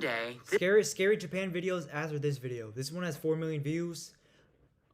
day, Scary Japan videos after this video. This one has 4 million views.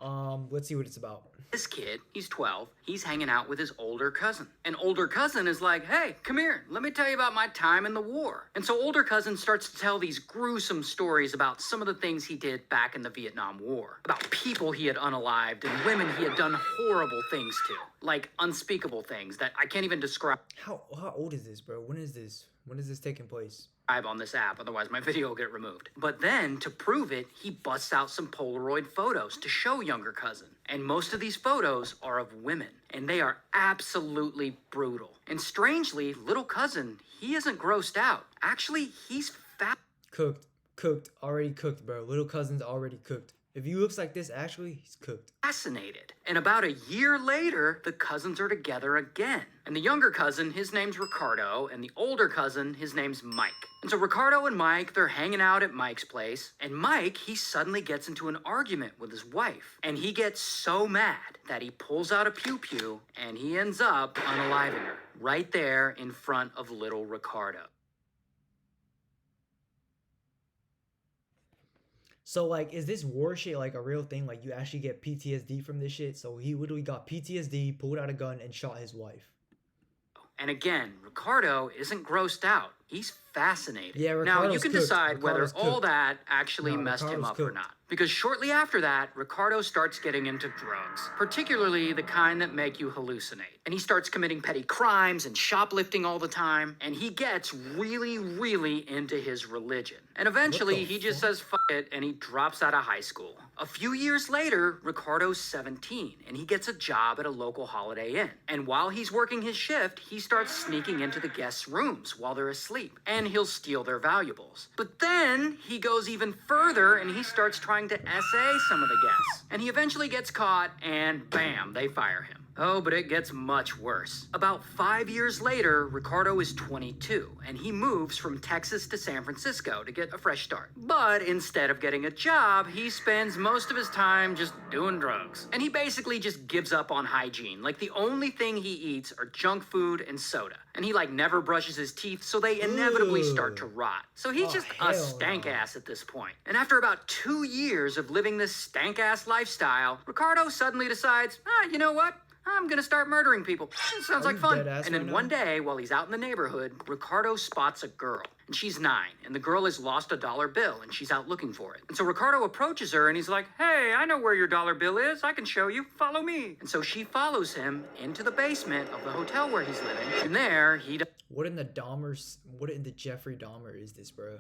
Let's see what it's about. this kid, he's 12, he's hanging out with his older cousin. And older cousin is like, hey, come here, let me tell you about my time in the war. And so older cousin starts to tell these gruesome stories about some of the things he did back in the Vietnam War. About people he had unalived and women he had done horrible things to. Like unspeakable things that I can't even describe. How old is this, bro? When is this? When is this taking place? On this app, otherwise my video will get removed. But then, to prove it, he busts out some Polaroid photos to show younger cousin. And most of these photos are of women, and they are absolutely brutal. And strangely, little cousin, he isn't grossed out. Actually, he's fat. Cooked, already cooked, bro. Little cousin's already cooked. If he looks like this, actually, he's cooked. Fascinated. And about a year later, the cousins are together again. And the younger cousin, his name's Ricardo, and the older cousin, his name's Mike. And so Ricardo and Mike, they're hanging out at Mike's place, and Mike, he suddenly gets into an argument with his wife. And he gets so mad that he pulls out a pew-pew, and he ends up unaliving her, right there in front of little Ricardo. So, like, is this war shit, like, a real thing? Like, you actually get PTSD from this shit? So he literally got PTSD, pulled out a gun, and shot his wife. And again, Ricardo isn't grossed out. He's fascinated. Yeah, now, you Ricardo's can cooked. decide whether Ricardo's all cooked. that actually No, messed him Ricardo's up or cooked. not. Because shortly after that, Ricardo starts getting into drugs, particularly the kind that make you hallucinate. And he starts committing petty crimes and shoplifting all the time, and he gets really, really into his religion. And eventually, he just says fuck it, and he drops out of high school. A few years later, Ricardo's 17, and he gets a job at a local Holiday Inn. And while he's working his shift, he starts sneaking into the guests' rooms while they're asleep, and he'll steal their valuables. But then, he goes even further, and he starts trying to SA some of the guests. And he eventually gets caught, and bam, they fire him. Oh, but it gets much worse. About 5 years later, Ricardo is 22, and he moves from Texas to San Francisco to get a fresh start. But instead of getting a job, he spends most of his time just doing drugs. And he basically just gives up on hygiene. Like, the only thing he eats are junk food and soda. And he, like, never brushes his teeth, so they inevitably start to rot. So he's just a stank ass at this point. And after about 2 years of living this stank ass lifestyle, Ricardo suddenly decides, you know what? I'm gonna start murdering people. Sounds like fun. And then one day, while he's out in the neighborhood, Ricardo spots a girl. And she's 9, and the girl has lost a dollar bill, and she's out looking for it. And so Ricardo approaches her, and he's like, hey, I know where your dollar bill is. I can show you. Follow me. And so she follows him into the basement of the hotel where he's living. And there, What in the Jeffrey Dahmer is this, bro?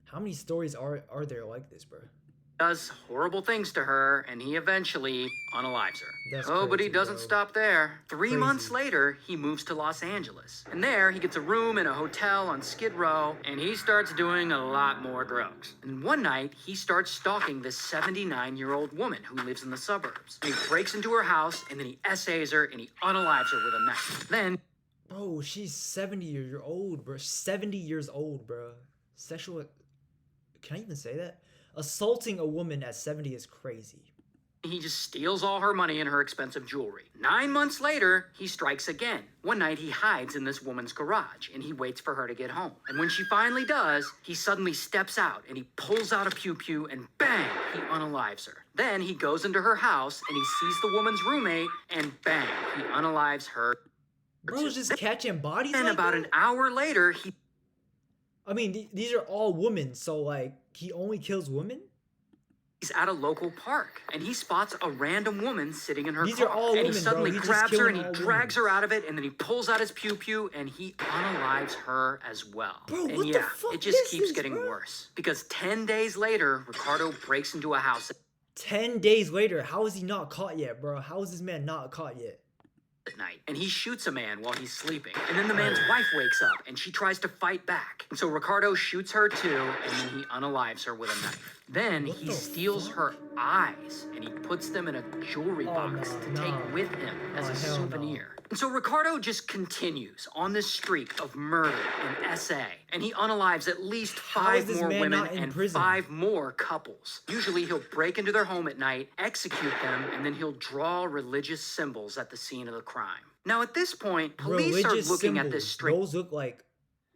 How many stories are there like this, bro? does horrible things to her, and he eventually unalives her. That's but he crazy, doesn't bro. stop there. 3 Crazy. months later, he moves to Los Angeles. And there, he gets a room in a hotel on Skid Row, and he starts doing a lot more drugs. And one night, he starts stalking this 79-year-old woman who lives in the suburbs. And he breaks into her house, and then he essays her, and he unalives her with a knife. Then, Bro, she's 70 years old, bro. 70 years old, bro. Sexual... Can I even say that? Assaulting a woman at 70 is crazy. he just steals all her money and her expensive jewelry. 9 months later, he strikes again. One night, he hides in this woman's garage, and he waits for her to get home. And when she finally does, he suddenly steps out, and he pulls out a pew-pew, and bang, he unalives her. Then he goes into her house, and he sees the woman's roommate, and bang, he unalives her. Bro's just catching bodies And like about that? an hour later, I mean, these are all women, so, like, he only kills women? he's at a local park, and he spots a random woman sitting in her These car. are all and women, he bro. suddenly He's just grabs her and he killing all drags women. her out of it, and then he pulls out his pew-pew and he unalives her as well. Bro, and what the yeah, fuck it just is keeps this, getting bro? worse. Because 10 days later, Ricardo breaks into a house 10 days later, how is he not caught yet, bro? How is this man not caught yet? at night, and he shoots a man while he's sleeping. And then the man's wife wakes up, and she tries to fight back. And so Ricardo shoots her too, and then he unalives her with a knife. Then What he the steals fuck? her eyes, and he puts them in a jewelry box to take with him as a hell no. souvenir. And so Ricardo just continues on this streak of murder and SA, and he unalives at least How is 5 this more man women not in and prison? 5 more couples. Usually he'll break into their home at night, execute them, and then he'll draw religious symbols at the scene of the crime. Now at this point, police Religious are looking symbols. at this string. Those look like...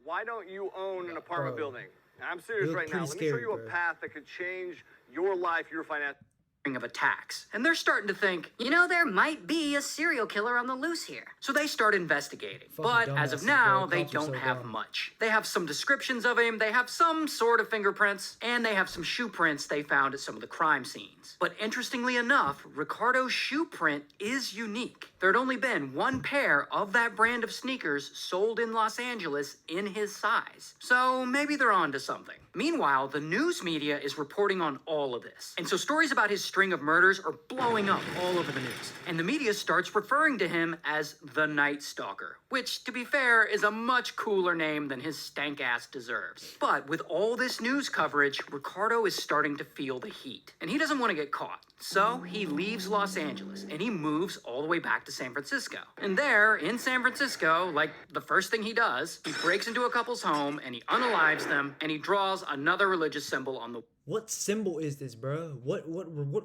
Why don't you own an apartment Bro. building? I'm serious look right now. pretty Let me show scary, you a bro. path that could change your life, your finance. Of attacks, and they're starting to think, You know, there might be a serial killer on the loose here. so they start investigating. Fucking But as of dumbasses, now, bro. they Cops are don't so have dumb. much. They have some descriptions of him, they have some sort of fingerprints, and they have some shoe prints they found at some of the crime scenes. But interestingly enough, Ricardo's shoe print is unique. There had only been one pair of that brand of sneakers sold in Los Angeles in his size. So maybe they're on to something. Meanwhile, the news media is reporting on all of this. And so stories about his string of murders are blowing up all over the news. And the media starts referring to him as the Night Stalker, which, to be fair, is a much cooler name than his stank ass deserves. But with all this news coverage, Ricardo is starting to feel the heat. And he doesn't want to get caught. So he leaves Los Angeles and he moves all the way back to San Francisco. And there, in San Francisco, like the first thing he does, he breaks into a couple's home and he unalives them and he draws another religious symbol on the What symbol is this, bro? What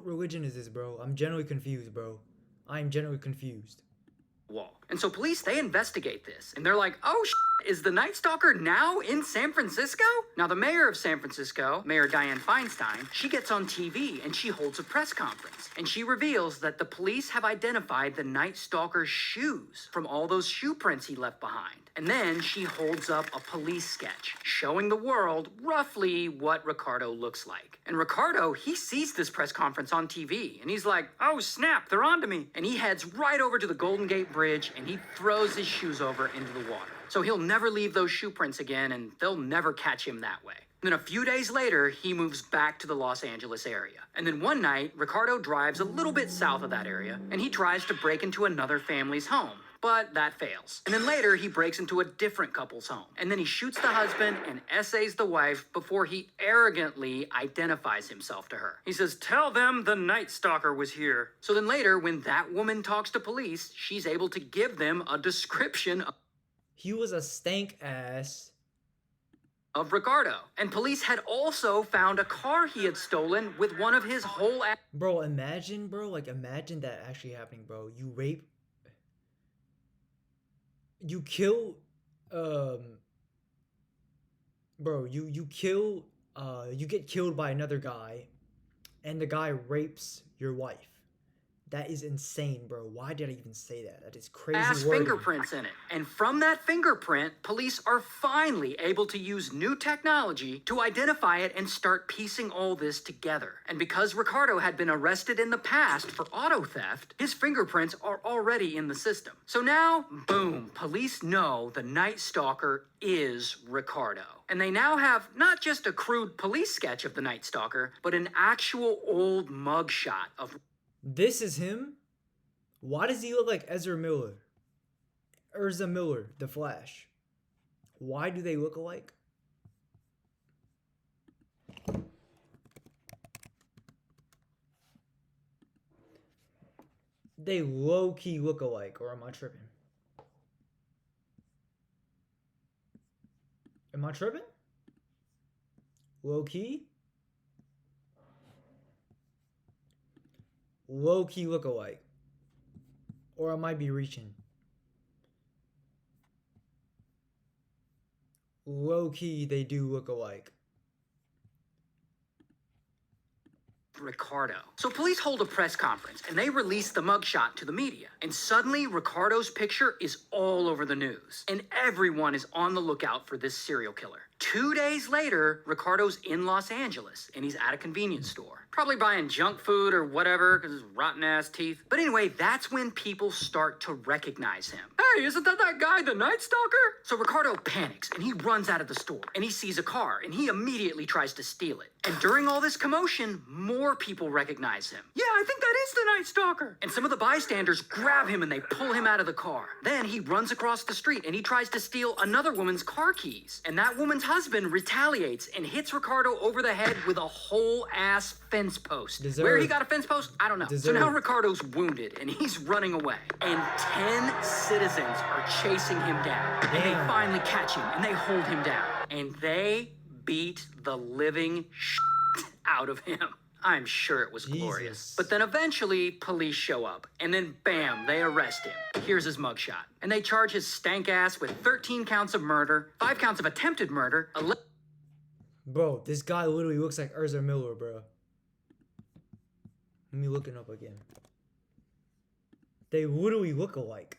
religion is this, bro? I'm genuinely confused, bro. I'm genuinely confused. wall. And so police, they investigate this and they're like, oh is the Night Stalker now in San Francisco? Now the mayor of San Francisco, Mayor Dianne Feinstein, she gets on TV and she holds a press conference and she reveals that the police have identified the Night Stalker's shoes from all those shoe prints he left behind. And then she holds up a police sketch showing the world roughly what Ricardo looks like. And Ricardo, he sees this press conference on TV and he's like, oh snap, they're onto me. And he heads right over to the Golden Gate Bridge and he throws his shoes over into the water. So he'll never leave those shoe prints again and they'll never catch him that way. Then a few days later, he moves back to the Los Angeles area. And then one night, Ricardo drives a little bit south of that area and he tries to break into another family's home. But that fails. And then later, he breaks into a different couple's home. And then he shoots the husband and essays the wife before he arrogantly identifies himself to her. He says, tell them the Night Stalker was here. So then later, when that woman talks to police, she's able to give them a description He was a stank ass. of Ricardo. And police had also found a car he had stolen with one of his whole Bro, imagine, bro. Like, imagine that actually happening, bro. You rape. You kill. Bro, you kill. You get killed by another guy. And the guy rapes your wife. That is insane, bro. Why did I even say that? That is crazy ass wording. fingerprints in it. And from that fingerprint, police are finally able to use new technology to identify it and start piecing all this together. And because Ricardo had been arrested in the past for auto theft, his fingerprints are already in the system. So now, boom, police know the Night Stalker is Ricardo. And they now have not just a crude police sketch of the Night Stalker, but an actual old mugshot of This is him? Why does he look like Ezra Miller? Erza Miller, The Flash. Why do they look alike? They low-key look alike, or am I tripping? Am I tripping? Low-key? Low-key look alike. Or I might be reaching. Low-key, they do look alike. Ricardo. So police hold a press conference and they release the mugshot to the media. And suddenly Ricardo's picture is all over the news. And everyone is on the lookout for this serial killer. 2 days later, Ricardo's in Los Angeles and he's at a convenience store. Probably buying junk food or whatever because his rotten ass teeth. But anyway, that's when people start to recognize him. Hey, isn't that guy, the Night Stalker? So Ricardo panics and he runs out of the store and he sees a car and he immediately tries to steal it. And during all this commotion, more people recognize him. Yeah, I think that is the Night Stalker. And some of the bystanders grab him and they pull him out of the car. Then he runs across the street and he tries to steal another woman's car keys. And that woman's husband retaliates and hits Ricardo over the head with a whole ass fence post. Deserved. Where he got a fence post, I don't know. So now Deserved. Ricardo's wounded and he's running away. And 10 citizens are chasing him down. And they Damn. finally catch him and they hold him down. And they beat the living shit out of him. I'm sure it was glorious. Jesus. But then eventually, police show up, and then bam, they arrest him. Here's his mugshot. And they charge his stank ass with 13 counts of murder, 5 counts of attempted murder, Bro, this guy literally looks like Erza Miller, bro. Let me look it up again. They literally look alike.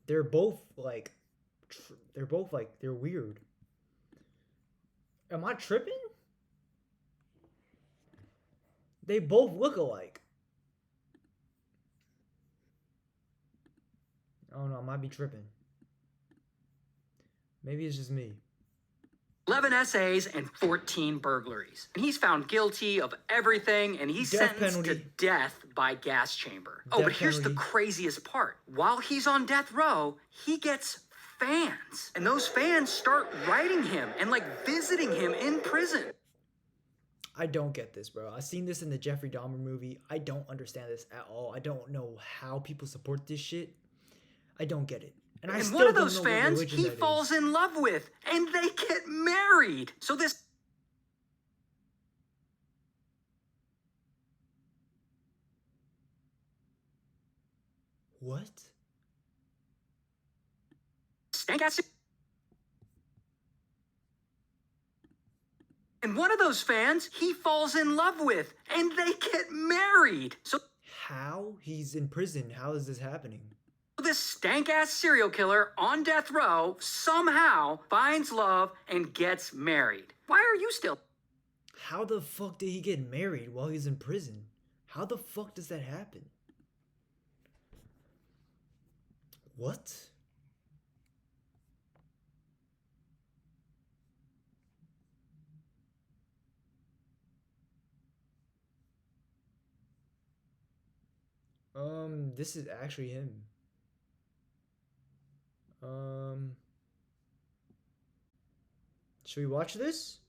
They're both like, they're weird. Am I tripping? They both look alike. I don't know, I might be tripping. Maybe it's just me. 11 essays and 14 burglaries. And he's found guilty of everything, and he's Death sentenced penalty. to death by gas chamber. Oh, but Death here's the penalty. craziest part. While he's on death row, he gets fans. And those fans start writing him and like visiting him in prison. I don't get this, bro. I've seen this in the Jeffrey Dahmer movie. I don't understand this at all. I don't know how people support this shit. I don't get it. And I And still one of don't those know what fans religion he that falls is. in love with, and they get married. So this What? stank ass. And one of those fans he falls in love with, and they get married. So How? He's in prison. How is this happening? this stank ass serial killer on death row somehow finds love and gets married. Why are you still? How the fuck did he get married while he's in prison? How the fuck does that happen? What? This is actually him. Should we watch this?